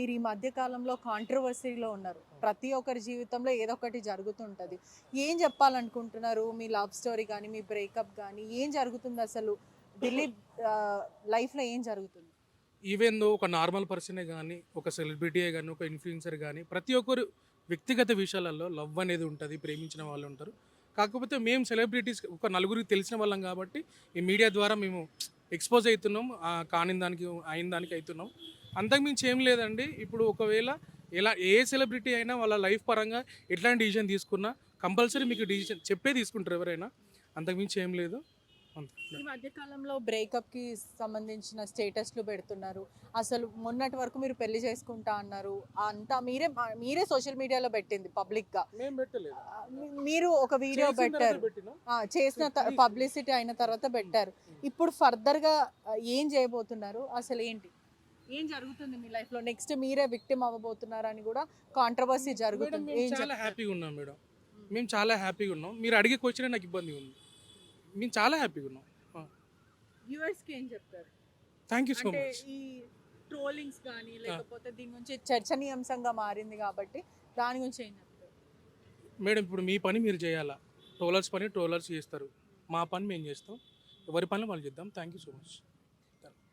మీరు ఈ మధ్య కాలంలో కాంట్రవర్సీలో ఉన్నారు. ప్రతి ఒక్కరి జీవితంలో ఏదో ఒకటి జరుగుతుంటది. ఏం చెప్పాలనుకుంటున్నారు? మీ లవ్ స్టోరీ గానీ, మీ బ్రేకప్ గానీ ఏం జరుగుతుంది అసలు? దిలీప్ లైఫ్‌లో ఏం జరుగుతుంది? ఈవెన్ దో ఒక నార్మల్ పర్సనే గానీ, ఒక సెలబ్రిటీయే గానీ, ఒక ఇన్‌ఫ్లుయెన్సర్ గానీ, ప్రతి ఒక్కరు వ్యక్తిగత విషయాలలో లవ్ అనేది ఉంటది. ప్రేమించిన వాళ్ళు ఉంటారు. కాకపోతే మేము సెలబ్రిటీస్ ఒక నలుగురికి తెలిసిన వాళ్ళం కాబట్టి, ఈ మీడియా ద్వారా మేము ఎక్స్‌పోజ్ అయితున్నాం. కాని దానికి, అయిన దానికి అయితున్నాం. అంతకు మించి ఏం లేదండి. ఇప్పుడు ఒకవేళ ఏ సెలబ్రిటీ అయినా వాళ్ళ లైఫ్ పరంగా ఎట్లాంటి డిసిషన్ తీసుకున్నా కంపల్సరీ మీకు డిసిషన్ చెప్పే తీసుకుంటారు ఎవరైనా. అంతకు మించి ఏం లేదు. అంతే. ఈ మధ్య కాలంలో బ్రేకప్‌కి సంబంధించిన స్టేటస్‌లు పెడుతున్నారు. అసలు మొన్నటి వరకు మీరు పెళ్లి చేసుకుంటా అన్నారు. అంతా మీరే సోషల్ మీడియాలో పెట్టింది పబ్లిక్‌గా. మేము పెట్టలేదు. మీరు ఒక వీడియో చేసిన తర్వాత పెట్టారు. పెట్టినాం. చేసిన పబ్లిసిటీ అయిన తర్వాత పెట్టారు. ఇప్పుడు ఫర్దర్‌గా ఏం చేయబోతున్నారు? అసలు ఏంటి? ఏం జరుగుతుంది మీ లైఫ్‌లో? నెక్స్ట్ మీరే విక్టిమ్ అవ్వబోతున్నారని కూడా కాంట్రవర్సీ మేడం జరుగుతుంది. మేము ఏం చాలా చెప్తారు? హ్యాపీగా ఉన్నాం మేడం. మేము చాలా హ్యాపీగా ఉన్నాం. మీరు అడిగే క్వశ్చనే నాకు ఇబ్బందిగా ఉంది. మేము చాలా హ్యాపీగా ఉన్నాం. వ్యూవర్స్‌కి ఏం చెప్తారు? థ్యాంక్ యూ సో అంటే మచ్. ఈ ట్రోలింగ్స్ కానీ లేకపోతే దీని గురించి చర్చనీయాంశంగా మారింది కాబట్టి దాని గురించి ఏం చెప్తారు? మేడం ఇప్పుడు మీ పని మీరు చేయాలా. ట్రోలర్స్ పని ట్రోలర్స్ చేస్తారు. మా పని మేము చేస్తాం. ఎవరి పని వాళ్ళు చేద్దాం. Thank you so much.